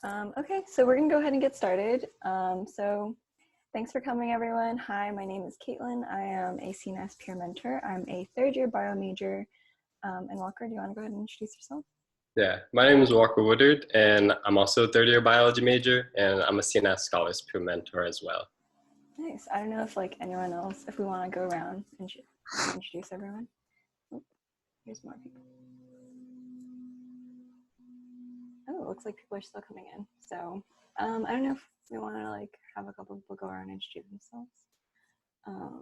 Okay, so we're gonna go ahead and get started. So thanks for coming, everyone. Hi, my name is Caitlin. I am a CNAS peer mentor. I'm a third-year bio major. And Walker, do you want to go ahead and introduce yourself? Yeah, my name is Walker Woodard, and I'm also a third-year biology major, and I'm a CNAS Scholars Peer Mentor as well. Nice. I don't know if anyone else, if we want to go around and introduce everyone. Oh, here's more people. Oh, it looks like people are still coming in. So I don't know if we want to have a couple people go around and introduce themselves.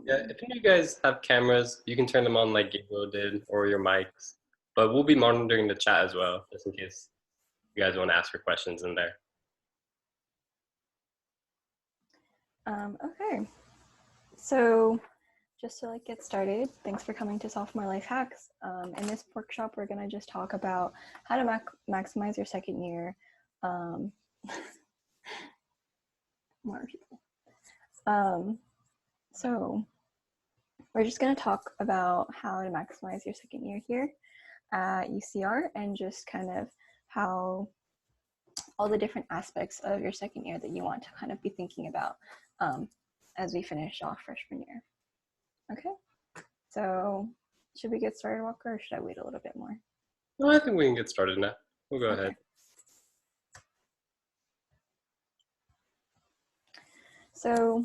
Yeah, if any of you guys have cameras, you can turn them on like Gabriel did, or your mics. But we'll be monitoring the chat as well, just in case you guys want to ask your questions in there. Okay, so just to get started, thanks for coming to Sophomore Life Hacks. In this workshop, we're going to just talk about how to maximize your second year. More people. So we're just going to talk about how to maximize your second year here at UCR, and just kind of how all the different aspects of your second year that you want to kind of be thinking about as we finish off freshman year. Okay, so should we get started, Walker, or should I wait a little bit more? No, I think we can get started now. We'll go ahead. So,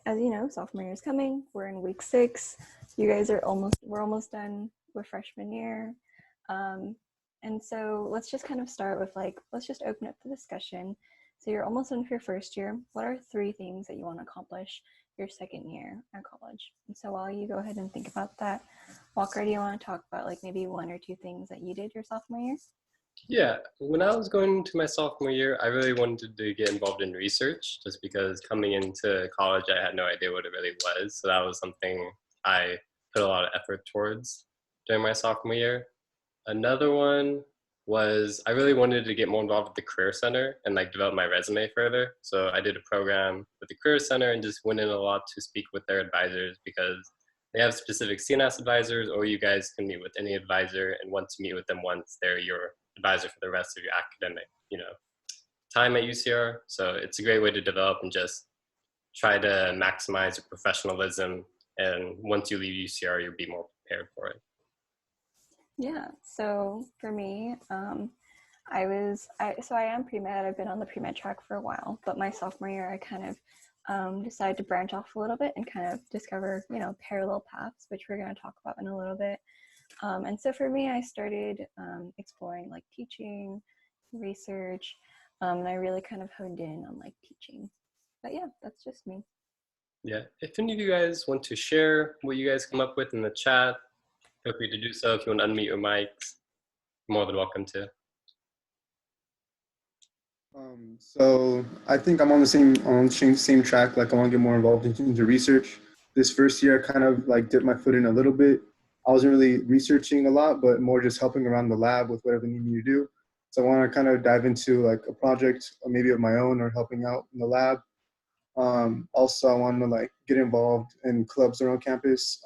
as you know, sophomore year is coming. We're in week 6. You guys are we're almost done with freshman year. And so let's just kind of start with let's just open up the discussion. So you're almost done with your first year. What are 3 things that you want to accomplish your second year at college? And so while you go ahead and think about that, Walker, do you want to talk about maybe 1 or 2 things that you did your sophomore year? Yeah, when I was going into my sophomore year, I really wanted to get involved in research, just because coming into college, I had no idea what it really was. So that was something I put a lot of effort towards during my sophomore year. Another one was I really wanted to get more involved with the Career Center and develop my resume further. So I did a program with the Career Center and just went in a lot to speak with their advisors, because they have specific CNAS advisors, or you guys can meet with any advisor, and once you meet with them once, they're your advisor for the rest of your academic, time at UCR. So it's a great way to develop and just try to maximize your professionalism. And once you leave UCR, you'll be more prepared for it. Yeah, so for me, I am pre-med. I've been on the pre-med track for a while, but my sophomore year, I kind of decided to branch off a little bit and kind of discover, parallel paths, which we're going to talk about in a little bit. And so for me, I started exploring teaching, research, and I really kind of honed in on teaching. But yeah, that's just me. Yeah, if any of you guys want to share what you guys come up with in the chat, feel free to do so. If you want to unmute your mics, you're more than welcome to. So I think I'm on the same track. I want to get more involved into research. This first year, I kind of dipped my foot in a little bit. I wasn't really researching a lot, but more just helping around the lab with whatever they need me to do. So I want to kind of dive into a project, or maybe of my own, or helping out in the lab. Also, I want to get involved in clubs around campus.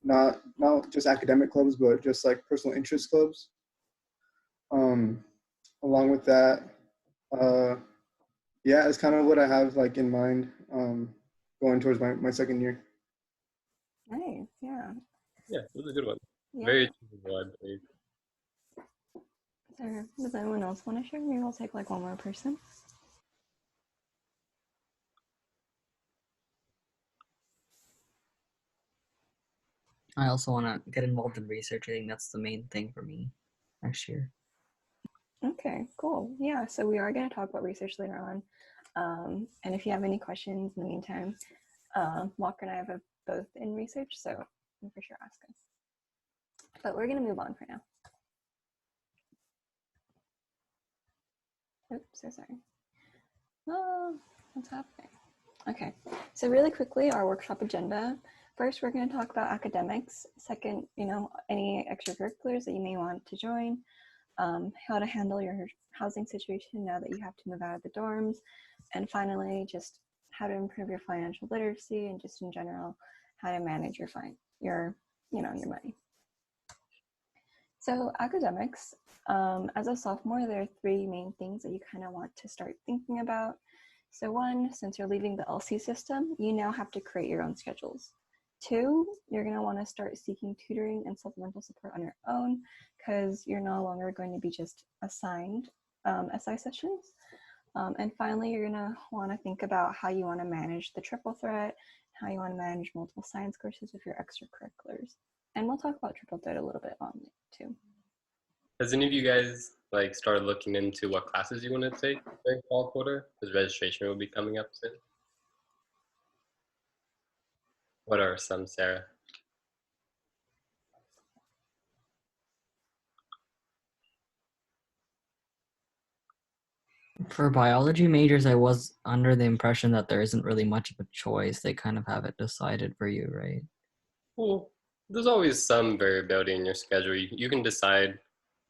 Not just academic clubs, but just personal interest clubs. Along with that, yeah, it's kind of what I have in mind going towards my second year. Nice, yeah. Yeah, it was a good one. Yeah. Very achievable, I believe. So does anyone else want to share? Maybe I'll take one more person. I also want to get involved in research. I think that's the main thing for me next year. Okay, cool. Yeah, so we are going to talk about research later on. And if you have any questions in the meantime, Walker and I have both in research, so you can for sure ask us. But we're going to move on for now. Oops, so sorry. Oh, what's happening? Okay, so really quickly, our workshop agenda. First, we're going to talk about academics. Second, any extracurriculars that you may want to join. How to handle your housing situation now that you have to move out of the dorms. And finally, just how to improve your financial literacy, and just in general, how to manage your money. So academics, as a sophomore, there are three main things that you kind of want to start thinking about. So one, since you're leaving the LC system, you now have to create your own schedules. Two, you're going to want to start seeking tutoring and supplemental support on your own because you're no longer going to be just assigned SI sessions. And finally, you're going to want to think about how you want to manage the triple threat, how you want to manage multiple science courses with your extracurriculars. And we'll talk about triple threat a little bit on it too. Has any of you guys like started looking into what classes you want to take during fall quarter? Because registration will be coming up soon. What are some, Sarah? For biology majors, I was under the impression that there isn't really much of a choice. They kind of have it decided for you, right? Well, there's always some variability in your schedule. You can decide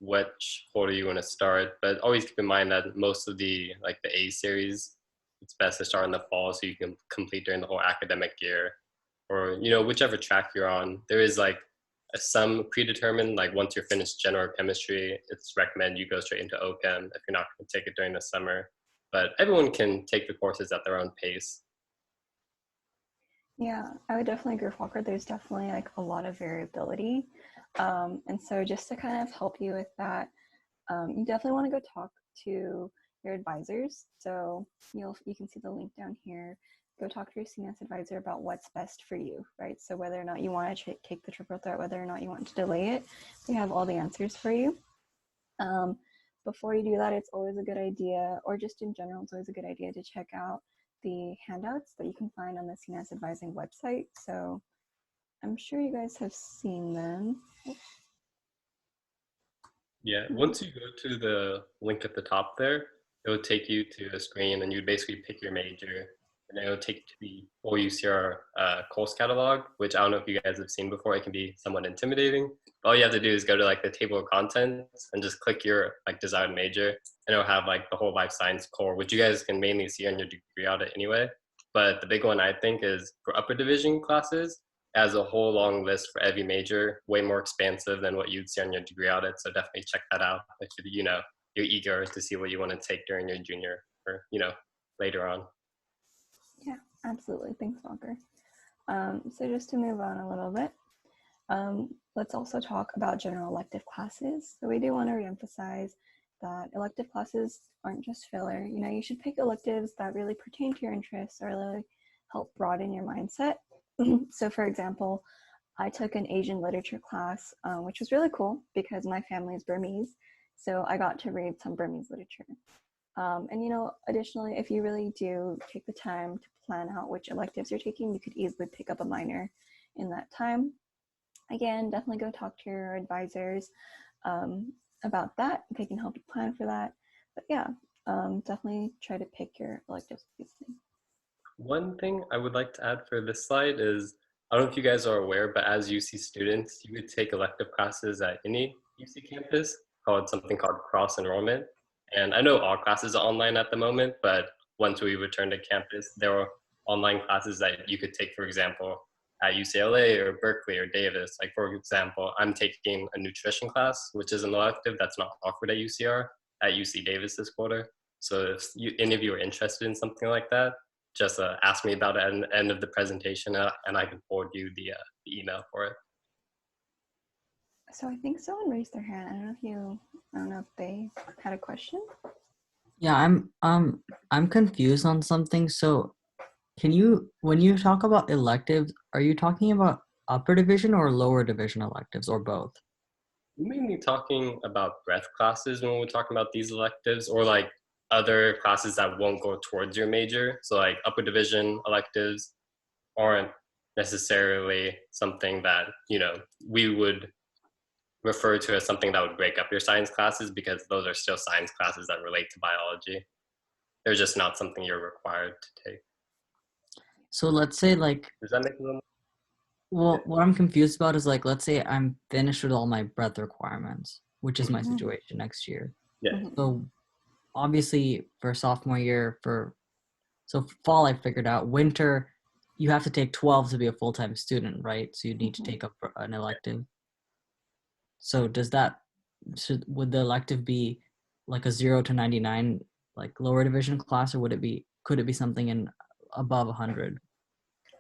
which quarter you want to start, but always keep in mind that most of the like the A series, it's best to start in the fall so you can complete during the whole academic year, or whichever track you're on. There is like some predetermined, like once you're finished general chemistry, it's recommended you go straight into OChem if you're not going to take it during the summer. But everyone can take the courses at their own pace. Yeah, I would definitely agree with Walker. There's definitely like a lot of variability. And so just to kind of help you with that, you definitely want to go talk to your advisors. So you can see the link down here. Go talk to your CNAS advisor about what's best for you, right? So whether or not you want to take the triple threat, whether or not you want to delay it, they have all the answers for you. Before you do that, it's always a good idea, or just in general, it's always a good idea to check out the handouts that you can find on the CNAS advising website. So I'm sure you guys have seen them. Yeah, once you go to the link at the top there, it will take you to a screen and you basically pick your major and it will take you to the full UCR course catalog, which I don't know if you guys have seen before. It can be somewhat intimidating. All you have to do is go to like the table of contents and just click your like desired major and it'll have like the whole life science core, which you guys can mainly see on your degree audit anyway. But the big one I think is for upper division classes, as a whole long list for every major, way more expansive than what you'd see on your degree audit. So definitely check that out if you're eager to see what you want to take during your junior or later on. Yeah, absolutely. Thanks, Walker. So just to move on a little bit, let's also talk about general elective classes. So we do want to reemphasize that elective classes aren't just filler. You should pick electives that really pertain to your interests or really help broaden your mindset. So for example, I took an Asian literature class, which was really cool because my family is Burmese. So I got to read some Burmese literature. And additionally, if you really do take the time to plan out which electives you're taking, you could easily pick up a minor in that time. Again, definitely go talk to your advisors about that. They can help you plan for that. But yeah, definitely try to pick your electives. One thing I would like to add for this slide is, I don't know if you guys are aware, but as UC students, you could take elective classes at any UC campus something called cross enrollment. And I know all classes are online at the moment, but once we return to campus, there are online classes that you could take, for example, at UCLA or Berkeley or Davis. Like for example, I'm taking a nutrition class, which is an elective that's not offered at UCR, at UC Davis this quarter. So if any of you are interested in something like that, just ask me about it at the end of the presentation and I can forward you the email for it. So I think someone raised their hand. I don't know if they had a question. Yeah, I'm confused on something. So when you talk about electives, are you talking about upper division or lower division electives or both? We're mainly talking about breadth classes when we're talking about these electives, or like other classes that won't go towards your major. So like upper division electives aren't necessarily something that, we would refer to as something that would break up your science classes, because those are still science classes that relate to biology. They're just not something you're required to take. So let's say like, Does that make a little? well, what I'm confused about is like, let's say I'm finished with all my breadth requirements, which is my situation next year. Yeah. So obviously for sophomore year, so fall I figured out, winter, you have to take 12 to be a full-time student, right? So you need to take up an elective. So does that would the elective be like a 0 to 99 like lower division class, or could it be something in above 100?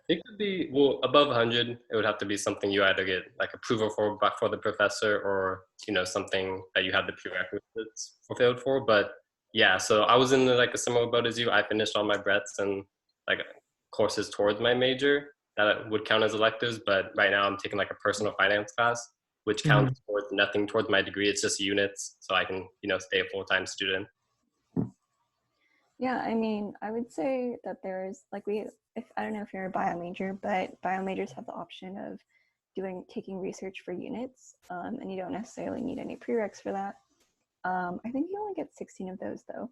It could be, well, above 100, it would have to be something you either get like approval for the professor, or, something that you have the prerequisites fulfilled for. But yeah, so I was in like a similar boat as you. I finished all my breadths and like courses towards my major that would count as electives. But right now I'm taking like a personal finance class, which Mhm. counts towards nothing towards my degree. It's just units. So I can, stay a full-time student. Yeah, I mean, I would say that there's like if I don't know if you're a bio major, but bio majors have the option of taking research for units, and you don't necessarily need any prereqs for that. I think you only get 16 of those though,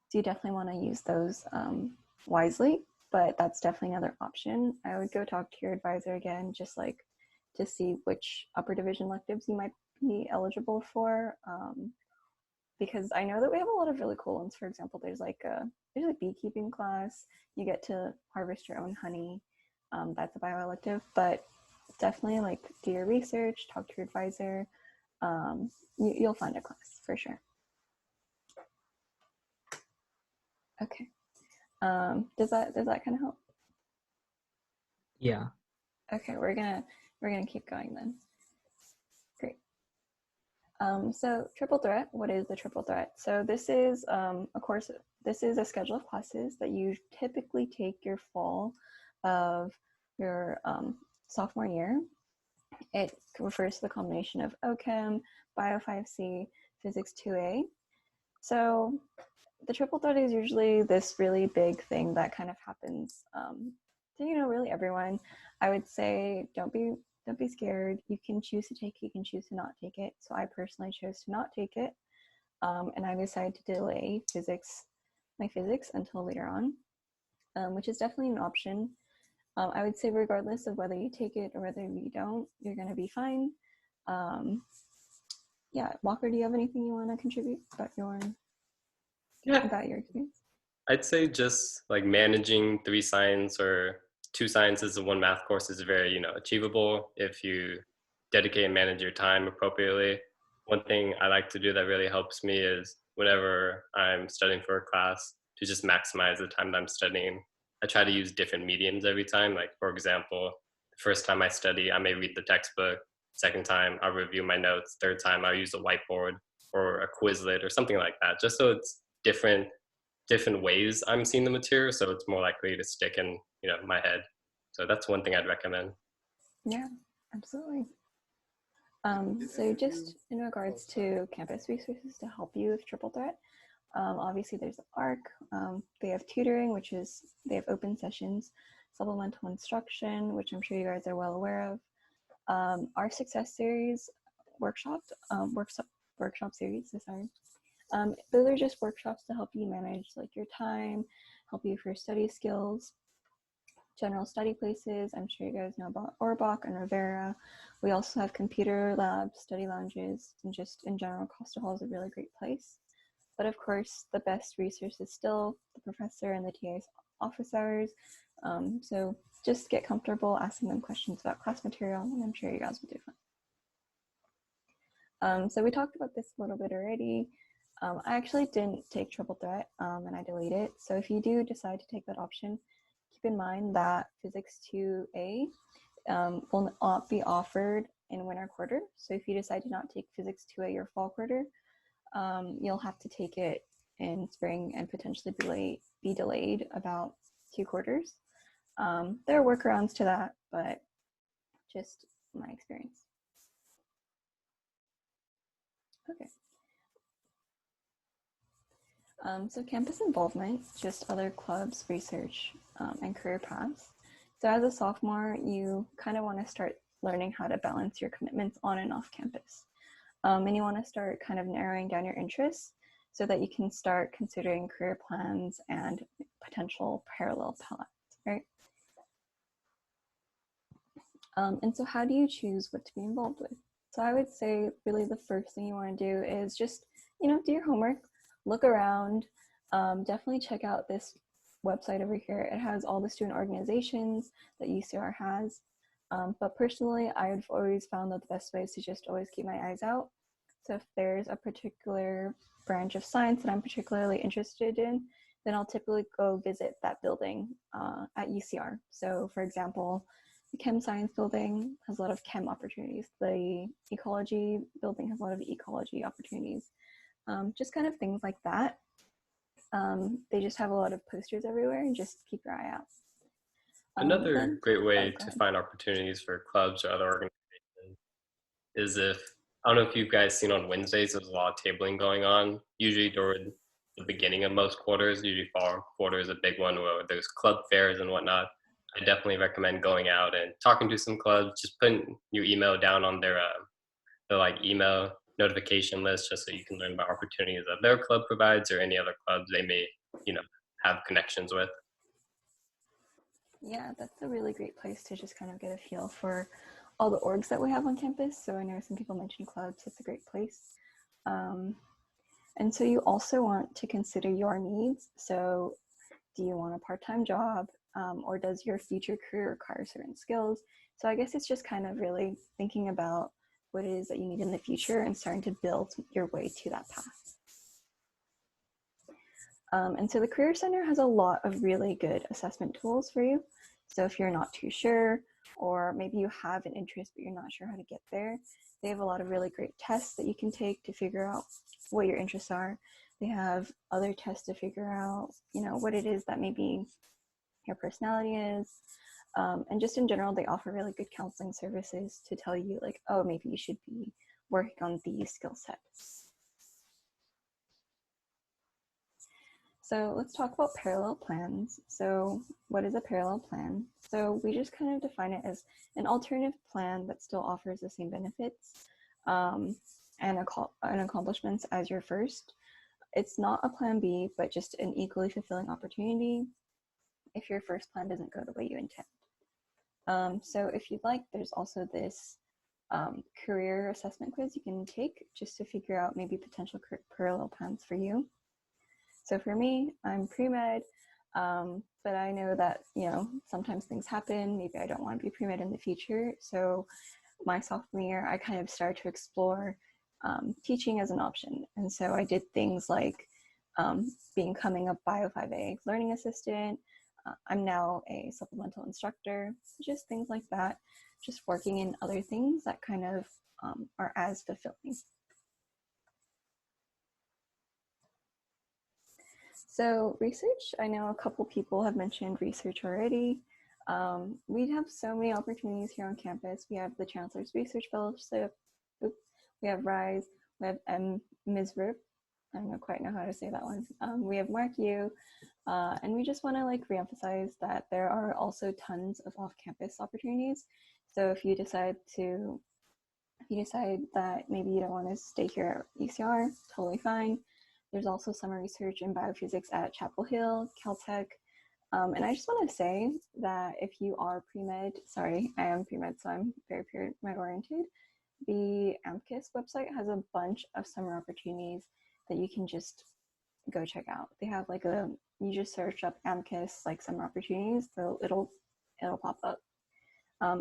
so you definitely want to use those wisely. But that's definitely another option. I would go talk to your advisor again, just like to see which upper division electives you might be eligible for. Because I know that we have a lot of really cool ones. For example, there's a beekeeping class. You get to harvest your own honey. That's a bioelective, but definitely like do your research, talk to your advisor. You'll find a class for sure. Okay. Does that kind of help? Yeah. Okay, we're gonna keep going then. Great. So triple threat, what is the triple threat? So this is this is a schedule of classes that you typically take your fall of your sophomore year. It refers to the combination of OChem, Bio 5C, Physics 2A. So the triple threat is usually this really big thing that kind of happens to really everyone. I would say don't be scared. You can choose to take it, you can choose to not take it. So I personally chose to not take it, and I decided to delay my physics until later on, which is definitely an option. I would say regardless of whether you take it or whether you don't, you're going to be fine. Yeah, Walker, do you have anything you want to contribute about your Yeah. experience? I'd say just like managing 3 science or 2 sciences and 1 math course is very, achievable if you dedicate and manage your time appropriately. One thing I like to do that really helps me is whenever I'm studying for a class, to just maximize the time that I'm studying. I try to use different mediums every time. Like, for example, the first time I study, I may read the textbook. Second time, I'll review my notes. Third time, I'll use a whiteboard or a Quizlet or something like that, just so it's different ways I'm seeing the material, so it's more likely to stick in my head. So that's one thing I'd recommend. Yeah, absolutely. So just in regards to campus resources to help you with triple threat, obviously there's ARC. They have tutoring, they have open sessions, supplemental instruction, which I'm sure you guys are well aware of. Our success series workshop series, sorry. Those are just workshops to help you manage like your time, help you for study skills, general study places. I'm sure you guys know about Orbach and Rivera. We also have computer labs, study lounges, and just in general, Costa Hall is a really great place. But of course, the best resource is still the professor and the TA's office hours. So just get comfortable asking them questions about class material, and I'm sure you guys will do fine. So we talked about this a little bit already. I actually didn't take triple threat, and I deleted it. So if you do decide to take that option, keep in mind that Physics 2A will not be offered in winter quarter. So if you decide to not take Physics 2A your fall quarter, you'll have to take it in spring and potentially be delayed about 2 quarters. There are workarounds to that, but just my experience. Okay. So campus involvement, just other clubs, research, and career paths. So as a sophomore, you kind of want to start learning how to balance your commitments on and off campus. And you want to start kind of narrowing down your interests so that you can start considering career plans and potential parallel paths, right? And so how do you choose what to be involved with? So I would say really the first thing you want to do is just, do your homework, look around, definitely check out this website over here. It has all the student organizations that UCR has. But personally, I've always found that the best way is to just always keep my eyes out. So if there's a particular branch of science that I'm particularly interested in, then I'll typically go visit that building at UCR. So for example, the chem science building has a lot of chem opportunities. The ecology building has a lot of ecology opportunities. Just kind of things like that. They just have a lot of posters everywhere, and just keep your eye out. Another great way to find opportunities for clubs or other organizations is if, I don't know if you guys seen on Wednesdays, there's a lot of tabling going on, usually during the beginning of most quarters, usually fall quarter is a big one where there's club fairs and whatnot. I definitely recommend going out and talking to some clubs, just putting your email down on their like email notification list just so you can learn about opportunities that their club provides or any other clubs they may, have connections with. Yeah, that's a really great place to just kind of get a feel for all the orgs that we have on campus. So I know some people mentioned clubs. It's a great place. And so you also want to consider your needs. So do you want a part-time job, or does your future career require certain skills? So I guess it's just kind of really thinking about what it is that you need in the future and starting to build your way to that path. And so the Career Center has a lot of really good assessment tools for you. So if you're not too sure, or maybe you have an interest but you're not sure how to get there, they have a lot of really great tests that you can take to figure out what your interests are. They have other tests to figure out, what it is that maybe your personality is. And just in general, they offer really good counseling services to tell you like, oh, maybe you should be working on these skill sets. So let's talk about parallel plans. So what is a parallel plan? So we just kind of define it as an alternative plan that still offers the same benefits and accomplishments as your first. It's not a plan B, but just an equally fulfilling opportunity if your first plan doesn't go the way you intend. So if you'd like, there's also this career assessment quiz you can take just to figure out maybe potential parallel plans for you. So for me, I'm pre-med, but I know that, sometimes things happen. Maybe I don't want to be pre-med in the future. So my sophomore year, I kind of started to explore teaching as an option. And so I did things like becoming a Bio 5A learning assistant. I'm now a supplemental instructor, just things like that, just working in other things that kind of are as fulfilling. So research, I know a couple people have mentioned research already. We have so many opportunities here on campus. We have the Chancellor's Research Fellowship, we have RISE, we have MISRIP, I don't quite know how to say that one. We have MarkU, and we just want to reemphasize that there are also tons of off-campus opportunities. So if you decide that maybe you don't want to stay here at UCR, totally fine. There's also summer research in biophysics at Chapel Hill, Caltech. And I just want to say that if you are pre-med, sorry, I am pre-med, so I'm very pre-med oriented. The AMCAS website has a bunch of summer opportunities that you can just go check out. They have you just search up AMCAS summer opportunities, so it'll pop up.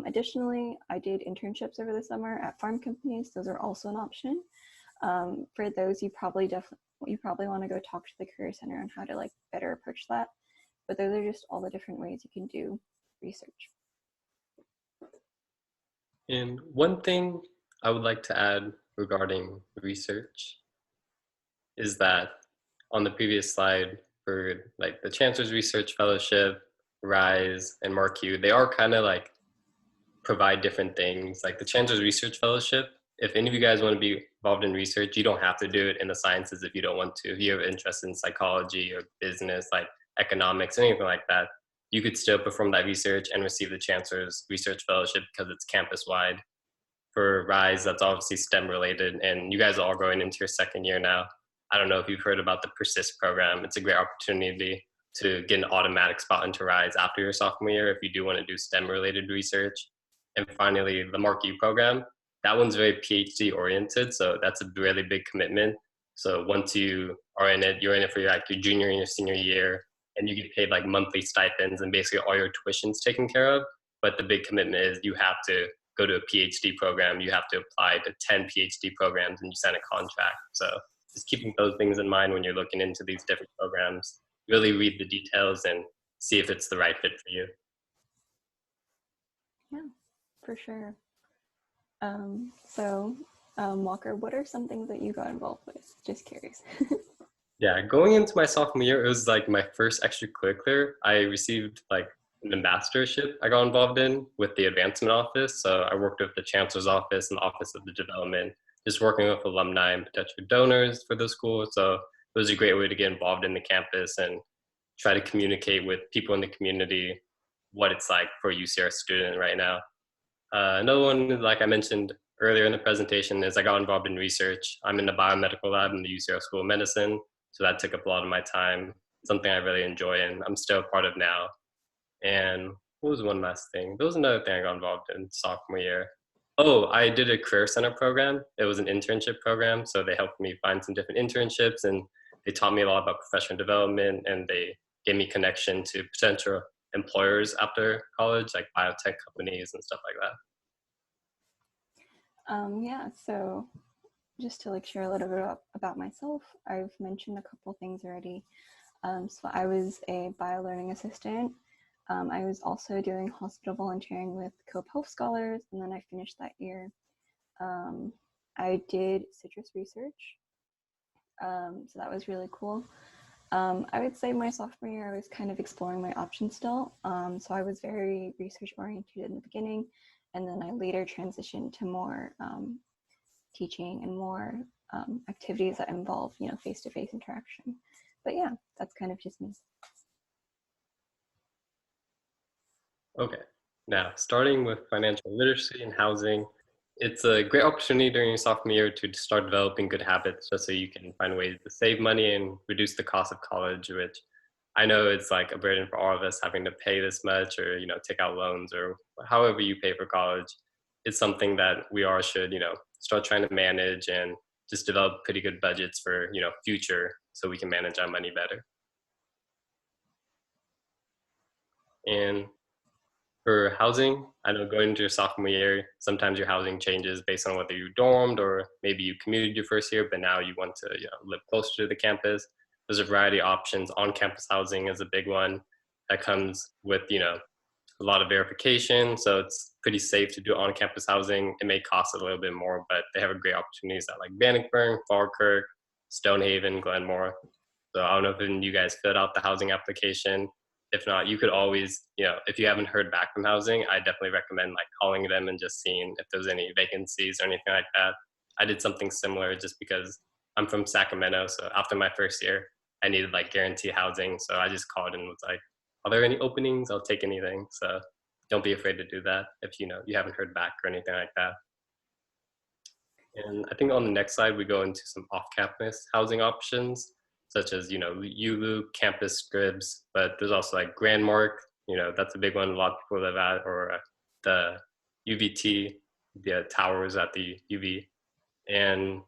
Additionally, I did internships over the summer at farm companies. Those are also an option. For those, you probably want to go talk to the Career Center on how to better approach that. But those are just all the different ways you can do research. And one thing I would like to add regarding research is that on the previous slide for the Chancellor's Research Fellowship, RISE, and MarkU, they are kind of provide different things. Like the Chancellor's Research Fellowship, if any of you guys want to be involved in research, you don't have to do it in the sciences if you don't want to. If you have interest in psychology or business, economics, anything like that, you could still perform that research and receive the Chancellor's Research Fellowship because it's campus-wide. For RISE, that's obviously STEM related, and you guys are all going into your second year now. I don't know if you've heard about the Persist program. It's a great opportunity to get an automatic spot into RISE after your sophomore year if you do want to do STEM related research. And finally, the MarkU program, that one's very PhD oriented, so that's a really big commitment. So once you are in it, you're in it for your junior and your senior year, and you get paid monthly stipends and basically all your tuition's taken care of. But the big commitment is you have to go to a PhD program, you have to apply to 10 PhD programs and you sign a contract. So just keeping those things in mind when you're looking into these different programs, really read the details and see if it's the right fit for you. Yeah, for sure. Walker, what are some things that you got involved with? Just curious. Yeah, going into my sophomore year, it was like my first extracurricular. I received like an ambassadorship I got involved in with the advancement office. So I worked with the chancellor's office and the office of the development, just working with alumni and potential donors for the school. So it was a great way to get involved in the campus and try to communicate with people in the community what it's like for a UCR student right now. Another one, like I mentioned earlier in the presentation, is I got involved in research. I'm in the biomedical lab in the UCR School of Medicine, so that took up a lot of my time, something I really enjoy and I'm still a part of now. And what was one last thing? There was another thing I got involved in sophomore year. Oh, I did a career center program. It was an internship program, so they helped me find some different internships and they taught me a lot about professional development and they gave me connection to potential employers after college, like biotech companies and stuff like that. Yeah, so just to like share a little bit about myself, I've mentioned a couple things already. So I was a bio-learning assistant. I was also doing hospital volunteering with Cope Health Scholars, and then I finished that year. I did citrus research, so that was really cool. I would say my sophomore year, I was kind of exploring my options still. So I was very research oriented in the beginning, and then I later transitioned to more teaching and more activities that involve, face-to-face interaction. But yeah, that's kind of just me. Okay, now starting with financial literacy and housing, it's a great opportunity during your sophomore year to start developing good habits just so you can find ways to save money and reduce the cost of college, which I know it's like a burden for all of us having to pay this much or, take out loans or however you pay for college. It's something that we all should, start trying to manage and just develop pretty good budgets for, future so we can manage our money better. And for housing, I know going into your sophomore year, sometimes your housing changes based on whether you dormed or maybe you commuted your first year, but now you want to live closer to the campus. There's a variety of options. On-campus housing is a big one that comes with a lot of verification, so it's pretty safe to do on-campus housing. It may cost a little bit more, but they have great opportunities at like Bannockburn, Falkirk, Stonehaven, Glenmore. So I don't know if you guys filled out the housing application. If not, you could always, if you haven't heard back from housing, I definitely recommend like calling them and just seeing if there's any vacancies or anything like that. I did something similar just because I'm from Sacramento. So after my first year, I needed like guaranteed housing. So I just called and was like, are there any openings? I'll take anything. So don't be afraid to do that if you haven't heard back or anything like that. And I think on the next slide, we go into some off-campus housing options, such as, ULU, campus scribs, but there's also like Grandmark, that's a big one a lot of people live at, or the UVT, the towers at the UV. And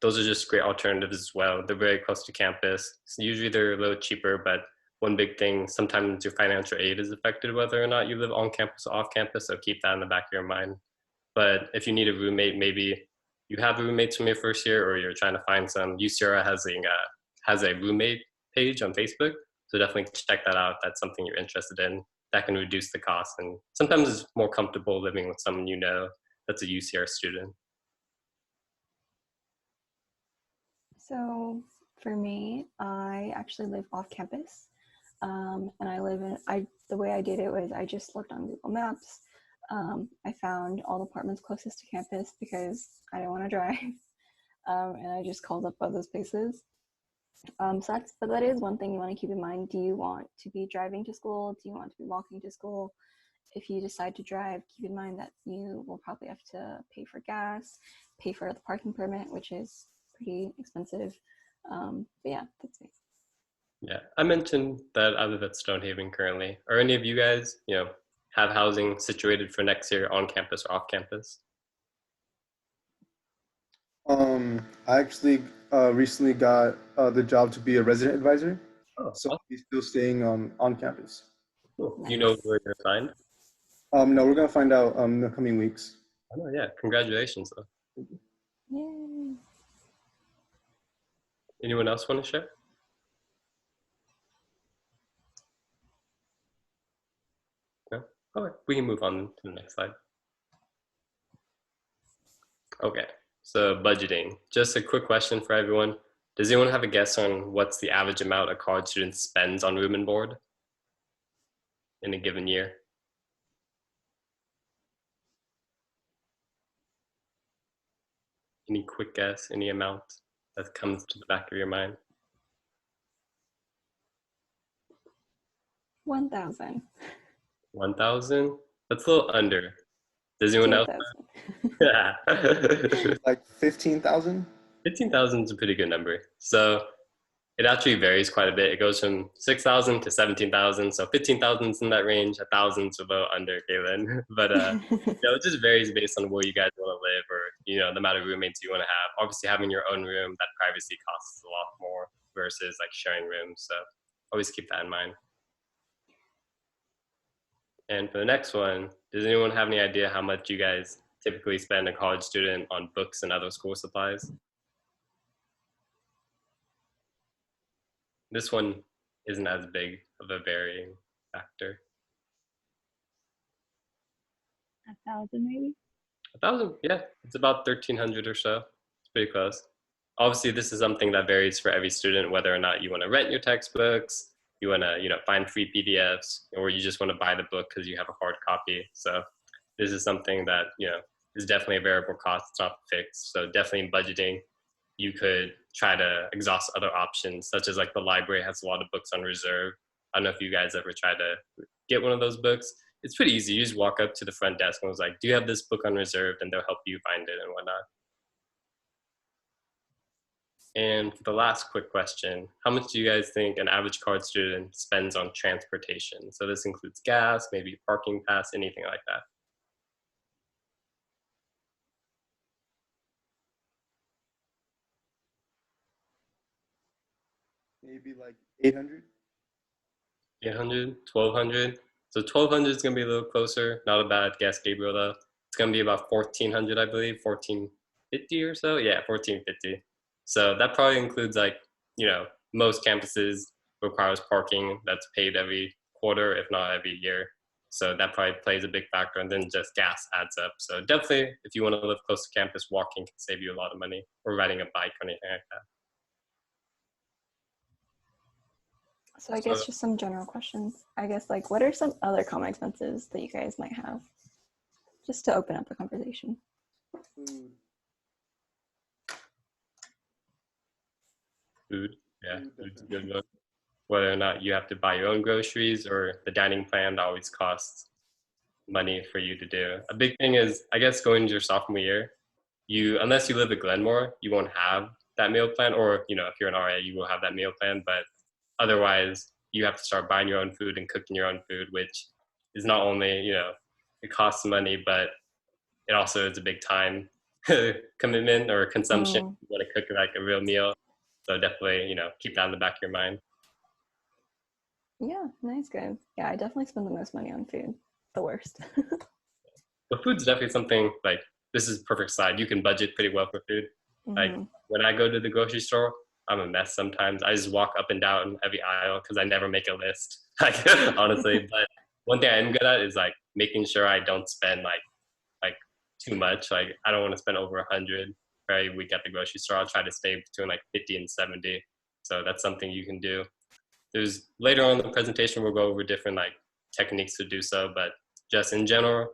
those are just great alternatives as well. They're very close to campus. So usually they're a little cheaper, but one big thing, sometimes your financial aid is affected whether or not you live on campus or off campus, so keep that in the back of your mind. But if you need a roommate, maybe you have roommates from your first year or you're trying to find some, UCR has a roommate page on Facebook, so definitely check that out if that's something you're interested in. That can reduce the cost, and sometimes it's more comfortable living with someone that's a UCR student. So for me, I actually live off campus. And the way I did it was I just looked on Google Maps. I found all the apartments closest to campus because I didn't want to drive. And I just called up all those places. But that is one thing you want to keep in mind. Do you want to be driving to school? Do you want to be walking to school? If you decide to drive, keep in mind that you will probably have to pay for gas, pay for the parking permit, which is pretty expensive. But yeah, that's me. Yeah, I mentioned that I live at Stonehaven currently. Are any of you guys, have housing situated for next year on campus or off campus? I actually recently got the job to be a resident advisor, Oh, so awesome. he's still staying on campus. Cool. Nice. You know where you're assigned? No, we're gonna find out in the coming weeks. Oh, yeah, congratulations. Though. Yay. Anyone else want to share? No? Okay, we can move on to the next slide. Okay, so budgeting. Just a quick question for everyone. Does anyone have a guess on what's the average amount a college student spends on room and board in a given year? Any quick guess, any amount that comes to the back of your mind? 1,000. 1,000? That's a little under. Does anyone else? 2,000. Yeah. Like 15,000? 15,000 is a pretty good number. So it actually varies quite a bit. It goes from 6,000 to 17,000. So 15,000 is in that range. 1,000's a little under, Kaylin. But it just varies based on where you guys want to live, or the amount of roommates you want to have. Obviously, having your own room, that privacy costs a lot more versus like sharing rooms. So always keep that in mind. And for the next one, does anyone have any idea how much you guys typically spend a college student on books and other school supplies? This one isn't as big of a varying factor. 1,000 maybe? 1,000, yeah, it's about 1,300 or so. It's pretty close. Obviously, this is something that varies for every student, whether or not you want to rent your textbooks, you want to, find free PDFs, or you just want to buy the book because you have a hard copy. So this is something that, is definitely a variable cost. It's not fixed. So definitely in budgeting, you could try to exhaust other options, such as like the library has a lot of books on reserve. I don't know if you guys ever tried to get one of those books. It's pretty easy. You just walk up to the front desk and was like, do you have this book on reserve? And they'll help you find it and whatnot. And for the last quick question, how much do you guys think an average college student spends on transportation? So this includes gas, maybe parking pass, anything like that. Maybe like 800? 800, 1,200. So 1,200 is going to be a little closer. Not a bad guess, Gabriel, though. It's going to be about 1,400, I believe, 1,450 or so. Yeah, 1,450. So that probably includes most campuses requires parking that's paid every quarter, if not every year. So that probably plays a big factor, and then just gas adds up. So definitely, if you want to live close to campus, walking can save you a lot of money, or riding a bike or anything like that. So I guess just some general questions. I guess what are some other common expenses that you guys might have? Just to open up the conversation. Food, yeah, food's a good one. Whether or not you have to buy your own groceries or the dining plan always costs money for you to do. A big thing is, I guess, going into your sophomore year, unless you live at Glenmore, you won't have that meal plan, or if you're an RA, you will have that meal plan, but otherwise you have to start buying your own food and cooking your own food, which is not only, it costs money, but it also is a big time commitment or consumption. You want to cook like a real meal. So definitely, keep that in the back of your mind. Yeah, nice, good. Yeah, I definitely spend the most money on food. The worst. But food's definitely something this is a perfect slide. You can budget pretty well for food. Like when I go to the grocery store, I'm a mess sometimes. I just walk up and down every aisle because I never make a list. Honestly, but one thing I'm good at is making sure I don't spend like too much. I don't want to spend over 100 every week at the grocery store. I'll try to stay between 50 and 70. So that's something you can do. There's later on in the presentation, we'll go over different techniques to do so, but just in general,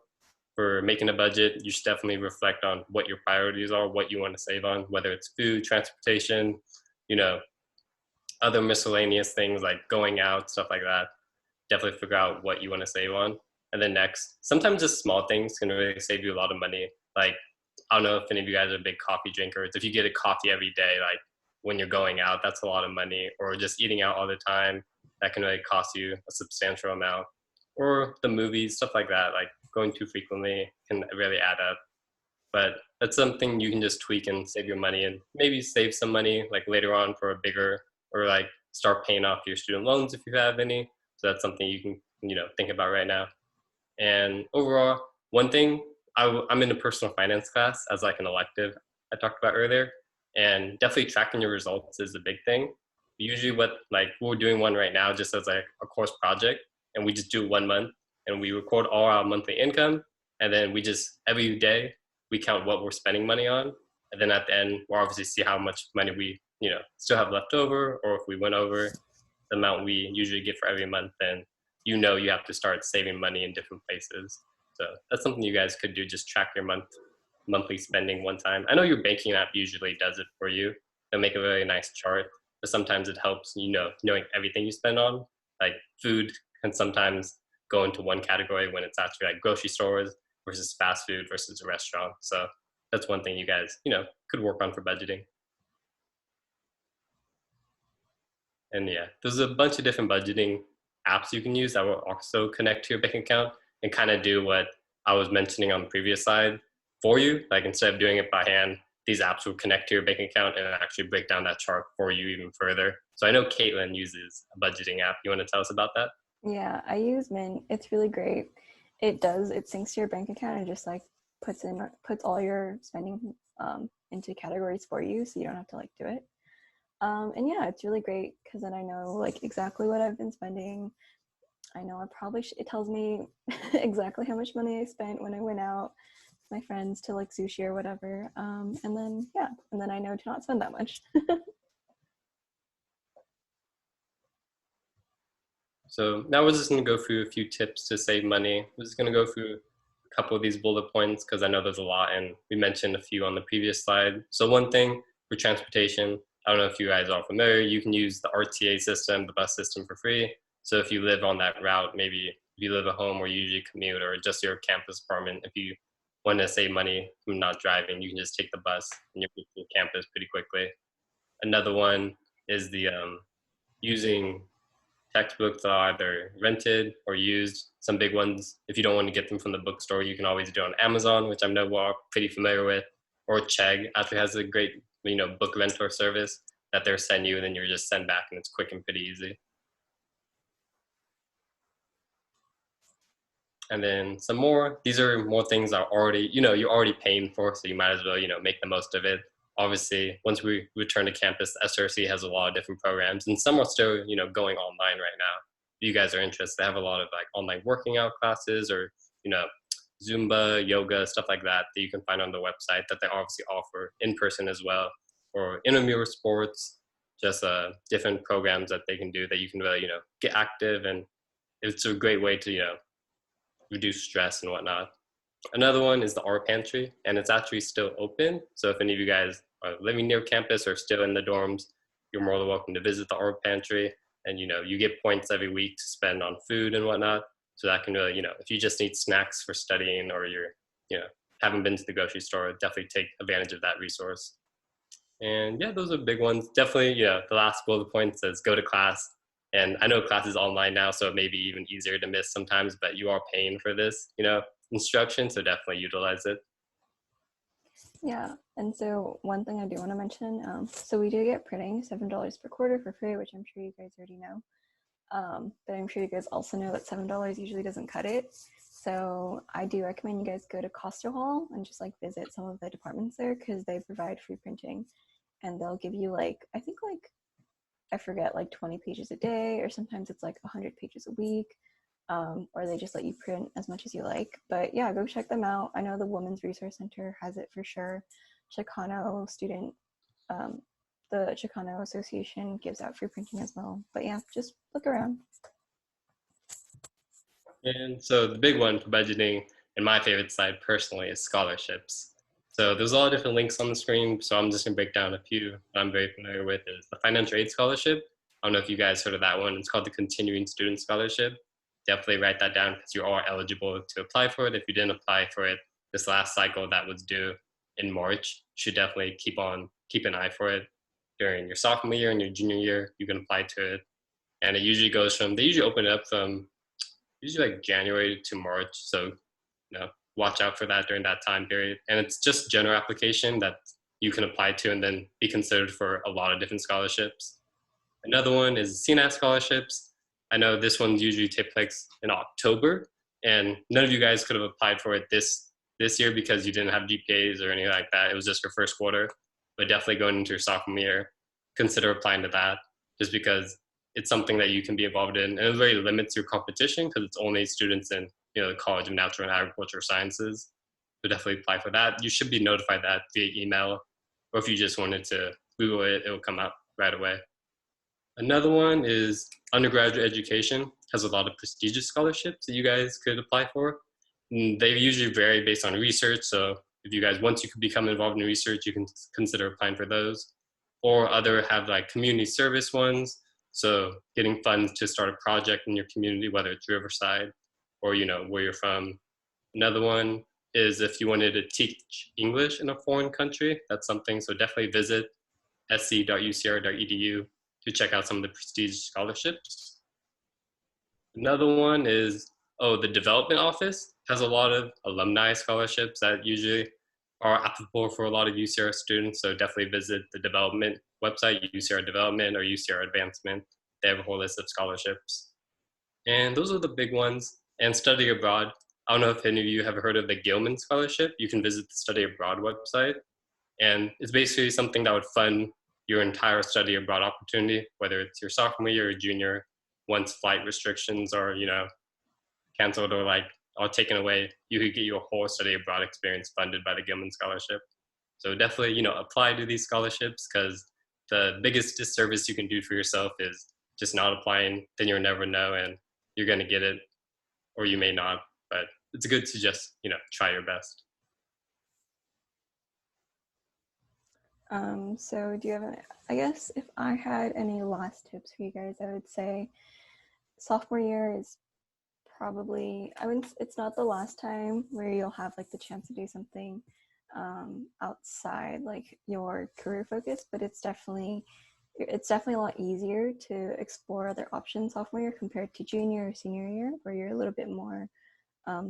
for making a budget, you should definitely reflect on what your priorities are, what you want to save on, whether it's food, transportation, other miscellaneous things like going out, stuff like that. Definitely figure out what you want to save on. And then next, sometimes just small things can really save you a lot of money. I don't know if any of you guys are big coffee drinkers. If you get a coffee every day, when you're going out, that's a lot of money. Or just eating out all the time, that can really cost you a substantial amount. Or the movies, stuff like that, going too frequently can really add up. But that's something you can just tweak and save your money, and maybe save some money later on for a bigger, or start paying off your student loans if you have any. So that's something you can think about right now. And overall, one thing I'm in a personal finance class as like an elective I talked about earlier, and definitely tracking your results is a big thing. Usually what like we're doing one right now just as like a course project, and we just do 1 month and we record all our monthly income, and then we just every day we count what we're spending money on, and then at the end we'll obviously see how much money we still have left over, or if we went over the amount we usually get for every month, then you have to start saving money in different places. So that's something you guys could do. Just track your monthly spending one time. I know your banking app usually does it for you. They'll make a really nice chart, but sometimes it helps, knowing everything you spend on. Like food can sometimes go into one category when it's actually like grocery stores versus fast food versus a restaurant. So that's one thing you guys, could work on for budgeting. And yeah, there's a bunch of different budgeting apps you can use that will also connect to your bank account and kind of do what I was mentioning on the previous slide for you. Like instead of doing it by hand, these apps will connect to your bank account and actually break down that chart for you even further. So I know Caitlin uses a budgeting app. You want to tell us about that? Yeah, I use Mint. It's really great. It syncs to your bank account and just like puts all your spending into categories for you, so you don't have to like do it. And yeah, it's really great because then I know like exactly what I've been spending. I know it tells me exactly how much money I spent when I went out with my friends to like sushi or whatever. And then I know to not spend that much. So now we're just going to go through a few tips to save money. We're just going to go through a couple of these bullet points because I know there's a lot, and we mentioned a few on the previous slide. So one thing for transportation, I don't know if you guys are familiar, you can use the RTA system, the bus system, for free. So if you live on that route, maybe if you live at home or you usually commute or just your campus apartment, if you want to save money from not driving, you can just take the bus and you're to your campus pretty quickly. Another one is the using textbooks that are either rented or used. Some big ones, if you don't want to get them from the bookstore, you can always do it on Amazon, which I know we're all pretty familiar with. Or Chegg actually has a great, book rental service that they're send you, and then you're just sent back, and it's quick and pretty easy. And then some more, these are more things that are already, you're already paying for, so you might as well, make the most of it. Obviously, once we return to campus, SRC has a lot of different programs, and some are still, going online right now. If you guys are interested, they have a lot of like online working out classes or, Zumba, yoga, stuff like that that you can find on the website that they obviously offer in person as well, or intramural sports, just different programs that they can do that you can really, get active, and it's a great way to, reduce stress and whatnot. Another one is the art pantry, and it's actually still open. So if any of you guys are living near campus or still in the dorms, you're more than welcome to visit the art pantry. And you get points every week to spend on food and whatnot. So that can really, if you just need snacks for studying or you're, haven't been to the grocery store, definitely take advantage of that resource. And yeah, those are big ones. Definitely, the last bullet point says go to class. And I know class is online now, so it may be even easier to miss sometimes, but you are paying for this, instruction, so definitely utilize it. Yeah, and so one thing I do want to mention, so we do get printing $7 per quarter for free, which I'm sure you guys already know. But I'm sure you guys also know that $7 usually doesn't cut it. So I do recommend you guys go to Costa Hall and just like visit some of the departments there because they provide free printing, and they'll give you I forget, like 20 pages a day, or sometimes it's like 100 pages a week. Or they just let you print as much as you like. But yeah, go check them out. I know the Women's Resource Center has it for sure. Chicano student, the Chicano Association gives out free printing as well. But yeah, just look around. And so the big one for budgeting, and my favorite side personally, is scholarships. So there's a lot of different links on the screen, so I'm just gonna break down a few that I'm very familiar with. Is the financial aid scholarship. I don't know if you guys heard of that one. It's called the Continuing Student Scholarship. Definitely write that down because you are eligible to apply for it. If you didn't apply for it this last cycle that was due in March, you should definitely keep an eye for it during your sophomore year and your junior year. You can apply to it, and it usually goes from, they usually open it up from usually like January to March. So watch out for that during that time period. And it's just general application that you can apply to and then be considered for a lot of different scholarships. Another one is CNAS scholarships. I know this one usually takes place in October, and none of you guys could have applied for it this this year because you didn't have GPAs or anything like that. It was just your first quarter, but definitely going into your sophomore year, consider applying to that just because it's something that you can be involved in, and it really limits your competition because it's only students in the College of Natural and Agricultural Sciences. So definitely apply for that. You should be notified that via email, or if you just wanted to Google it, it will come up right away. Another one is undergraduate education has a lot of prestigious scholarships that you guys could apply for. And they usually vary based on research. So if you guys, once you could become involved in research, you can consider applying for those. Or other have like community service ones. So getting funds to start a project in your community, whether it's Riverside or where you're from. Another one is if you wanted to teach English in a foreign country, that's something. So definitely visit sc.ucr.edu to check out some of the prestigious scholarships. Another one is, the development office has a lot of alumni scholarships that usually are applicable for a lot of UCR students. So definitely visit the development website, UCR Development or UCR Advancement. They have a whole list of scholarships. And those are the big ones. And study abroad. I don't know if any of you have heard of the Gilman Scholarship. You can visit the study abroad website. And it's basically something that would fund your entire study abroad opportunity, whether it's your sophomore year or junior, once flight restrictions are, canceled or taken away, you could get your whole study abroad experience funded by the Gilman Scholarship. So definitely, apply to these scholarships because the biggest disservice you can do for yourself is just not applying, then you'll never know and you're going to get it or you may not, but it's good to just, try your best. So do you have I guess if I had any last tips for you guys, I would say sophomore year is probably, it's not the last time where you'll have like the chance to do something outside like your career focus, but it's definitely a lot easier to explore other options sophomore year compared to junior or senior year where you're a little bit more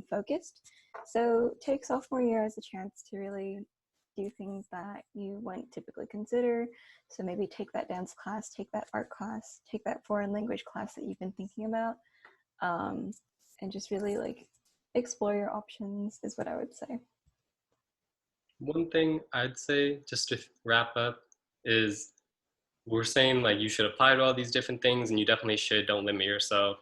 focused. So take sophomore year as a chance to really do things that you wouldn't typically consider. So maybe take that dance class, take that art class, take that foreign language class that you've been thinking about, and just really like explore your options is what I would say. One thing I'd say just to wrap up is we're saying like you should apply to all these different things and you definitely should, don't limit yourself.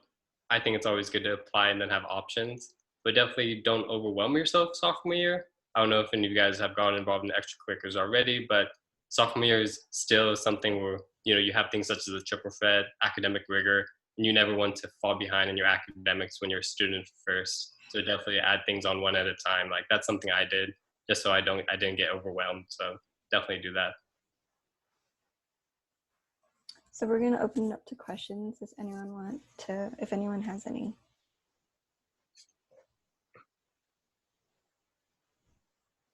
I think it's always good to apply and then have options, but definitely don't overwhelm yourself sophomore year. I don't know if any of you guys have gotten involved in extracurriculars already, but sophomore year is still something where, you have things such as the triple threat, academic rigor, and you never want to fall behind in your academics when you're a student first. So definitely add things on one at a time. Like that's something I did just so I didn't get overwhelmed. So definitely do that. So we're going to open it up to questions. Does anyone want to, if anyone has any?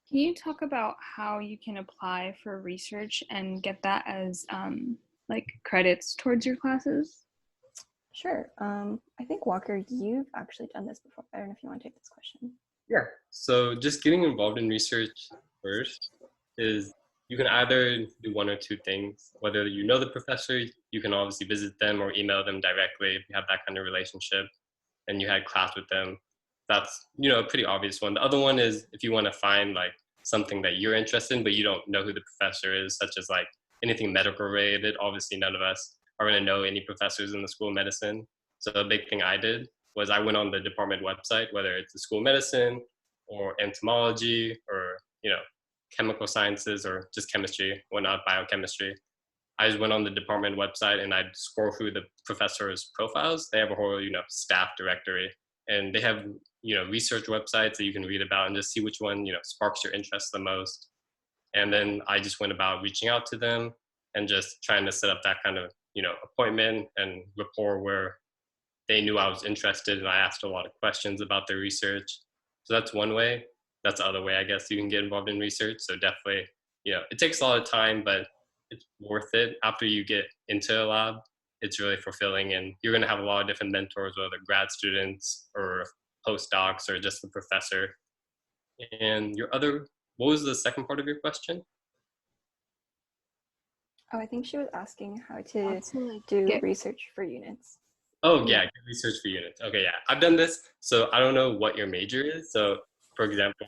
Can you talk about how you can apply for research and get that as like credits towards your classes? Sure. I think Walker, you've actually done this before. I don't know if you want to take this question. Yeah. So just getting involved in research first is you can either do one or two things. Whether you know the professor, you can obviously visit them or email them directly if you have that kind of relationship and you had class with them. That's, a pretty obvious one. The other one is if you want to find like something that you're interested in, but you don't know who the professor is, such as like anything medical related. Obviously, none of us are going to know any professors in the School of Medicine. So a big thing I did was I went on the department website, whether it's the School of Medicine or entomology or, chemical sciences or just chemistry, not biochemistry. I just went on the department website and I'd scroll through the professors' profiles. They have a whole, staff directory, and they have, research websites that you can read about and just see which one, sparks your interest the most. And then I just went about reaching out to them and just trying to set up that kind of, appointment and rapport where they knew I was interested and I asked a lot of questions about their research. So that's one way. That's the other way, I guess, you can get involved in research. So definitely, it takes a lot of time, but it's worth it. After you get into a lab, it's really fulfilling and you're going to have a lot of different mentors, whether grad students or postdocs or just the professor. And what was the second part of your question? Oh, I think she was asking how to like do research for units. Oh, yeah, get research for units. Okay, yeah, I've done this. So I don't know what your major is. So, for example,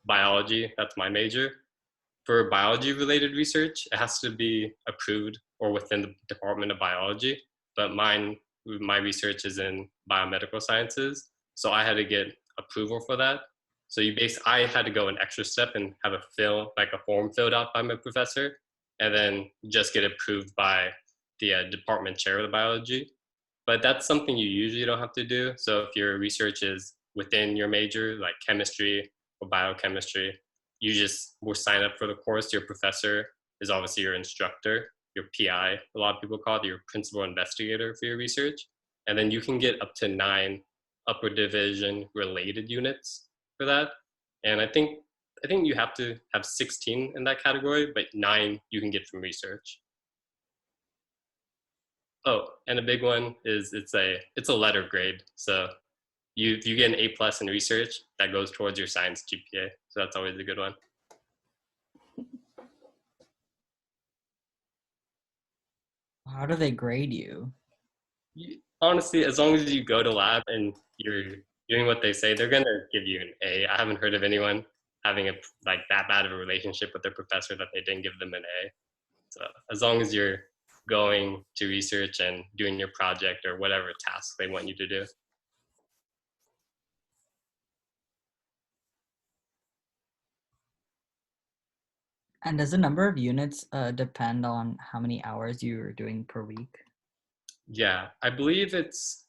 biology. That's my major. For biology related research, it has to be approved or within the Department of Biology. But my research is in biomedical sciences. So I had to get approval for that. So I had to go an extra step and have a form filled out by my professor, and then just get approved by the department chair of the biology. But that's something you usually don't have to do. So if your research is within your major, like chemistry or biochemistry, you just will sign up for the course. Your professor is obviously your instructor, your PI, a lot of people call it your principal investigator for your research. And then you can get up to 9 upper division related units for that. And I think you have to have 16 in that category, but 9 you can get from research. Oh, and a big one is it's a letter grade. So if you get an A+ in research, that goes towards your science GPA. So that's always a good one. How do they grade you? Honestly, as long as you go to lab and you're doing what they say, they're gonna give you an A. I haven't heard of anyone having that bad of a relationship with their professor that they didn't give them an A. So as long as you're going to research and doing your project or whatever task they want you to do. And does the number of units depend on how many hours you're doing per week? Yeah, I believe it's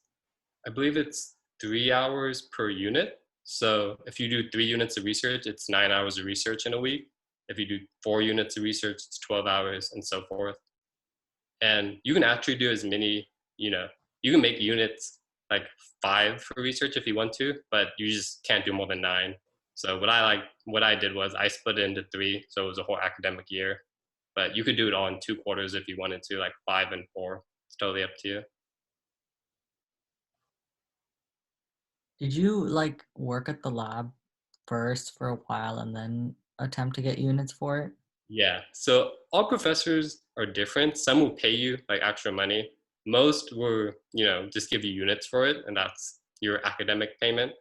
3 hours per unit. So if you do 3 units of research, it's 9 hours of research in a week. If you do 4 units of research, it's 12 hours and so forth. And you can actually do as many, you can make units like 5 for research if you want to, but you just can't do more than 9. So what I did was I split it into 3, so it was a whole academic year. But you could do it all in 2 quarters if you wanted to, like 5 and 4. It's totally up to you. Did you like work at the lab first for a while and then attempt to get units for it? Yeah. So all professors are different. Some will pay you like extra money. Most will, just give you units for it, and that's your academic payment.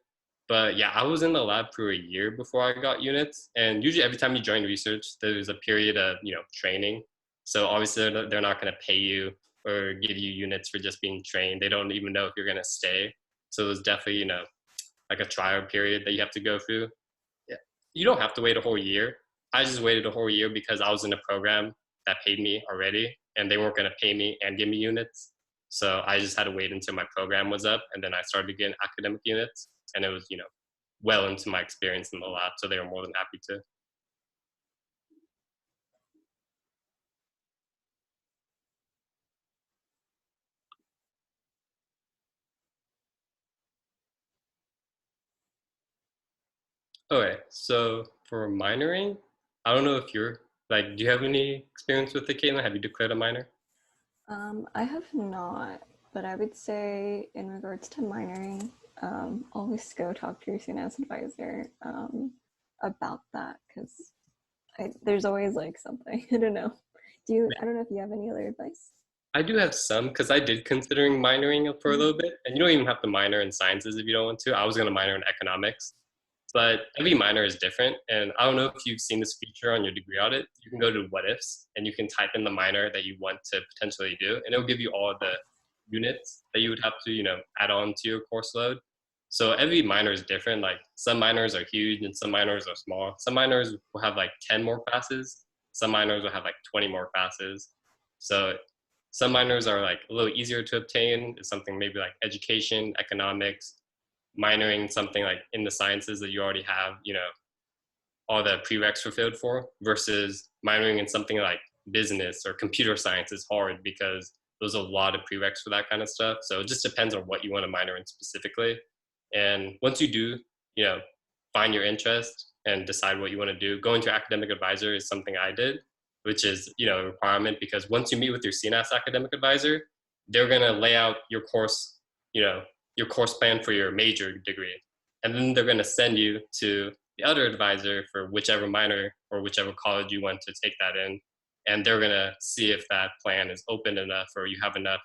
But yeah, I was in the lab for a year before I got units. And usually every time you join research, there's a period of, training. So obviously they're not going to pay you or give you units for just being trained. They don't even know if you're going to stay. So there's definitely, like a trial period that you have to go through. Yeah. You don't have to wait a whole year. I just waited a whole year because I was in a program that paid me already, and they weren't going to pay me and give me units. So I just had to wait until my program was up, and then I started getting academic units, and it was, well into my experience in the lab, so they were more than happy to. Okay, so for minoring, I don't know if do you have any experience with it, Caitlin? Have you declared a minor? I have not, but I would say in regards to minoring, always go talk to your CNAS advisor about that, because there's always like something. I don't know. I don't know if you have any other advice. I do have some because I did considering minoring for a little bit, and you don't even have to minor in sciences if you don't want to. I was going to minor in economics, but every minor is different. And I don't know if you've seen this feature on your degree audit. You can go to what ifs and you can type in the minor that you want to potentially do, and it'll give you all the units that you would have to, add on to your course load. So every minor is different. Like some minors are huge and some minors are small. Some minors will have like 10 more classes. Some minors will have like 20 more classes. So some minors are like a little easier to obtain. It's something maybe like education, economics, minoring something like in the sciences that you already have, all the prereqs fulfilled for, versus minoring in something like business or computer science is hard because there's a lot of prereqs for that kind of stuff. So it just depends on what you want to minor in specifically. And once you do, find your interest and decide what you want to do, going to academic advisor is something I did, which is, a requirement, because once you meet with your CNAS academic advisor, they're going to lay out your course, your course plan for your major degree. And then they're going to send you to the other advisor for whichever minor or whichever college you want to take that in. And they're going to see if that plan is open enough or you have enough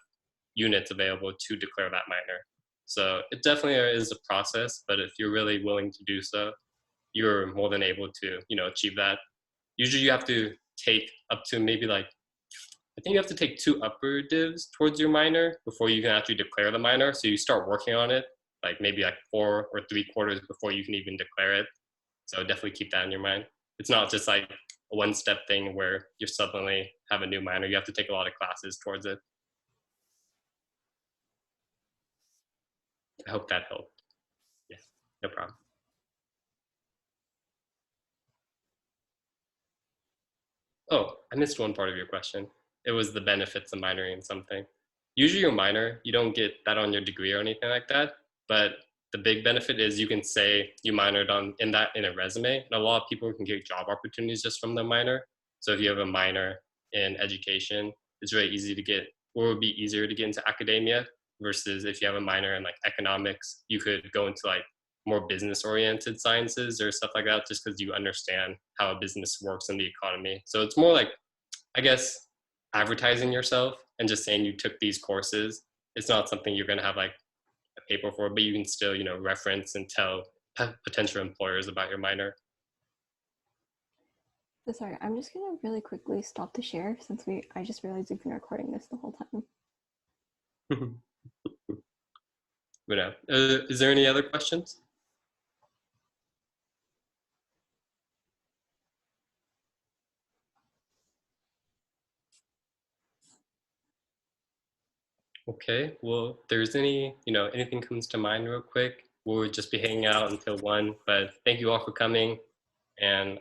units available to declare that minor. So it definitely is a process, but if you're really willing to do so, you're more than able to, achieve that. Usually you have to take up to maybe like, I think you have to take 2 upper divs towards your minor before you can actually declare the minor. So you start working on it, like maybe like 4 or 3 quarters before you can even declare it. So definitely keep that in your mind. It's not just like a one-step thing where you suddenly have a new minor. You have to take a lot of classes towards it. I hope that helped. Yeah, no problem. Oh, I missed one part of your question. It was the benefits of minoring in something. Usually your minor, you don't get that on your degree or anything like that, but the big benefit is you can say you minored in a resume, and a lot of people can get job opportunities just from their minor. So if you have a minor in education, it's really easy to get, or it would be easier to get into academia versus if you have a minor in like economics, you could go into like more business oriented sciences or stuff like that just because you understand how a business works in the economy. So it's more like, I guess, advertising yourself and just saying you took these courses. It's not something you're going to have like a paper for, but you can still, reference and tell potential employers about your minor. So sorry, I'm just gonna really quickly stop the share since I just realized we've been recording this the whole time. But is there any other questions? Okay, well, if there's anything comes to mind real quick, we'll just be hanging out until 1, but thank you all for coming, and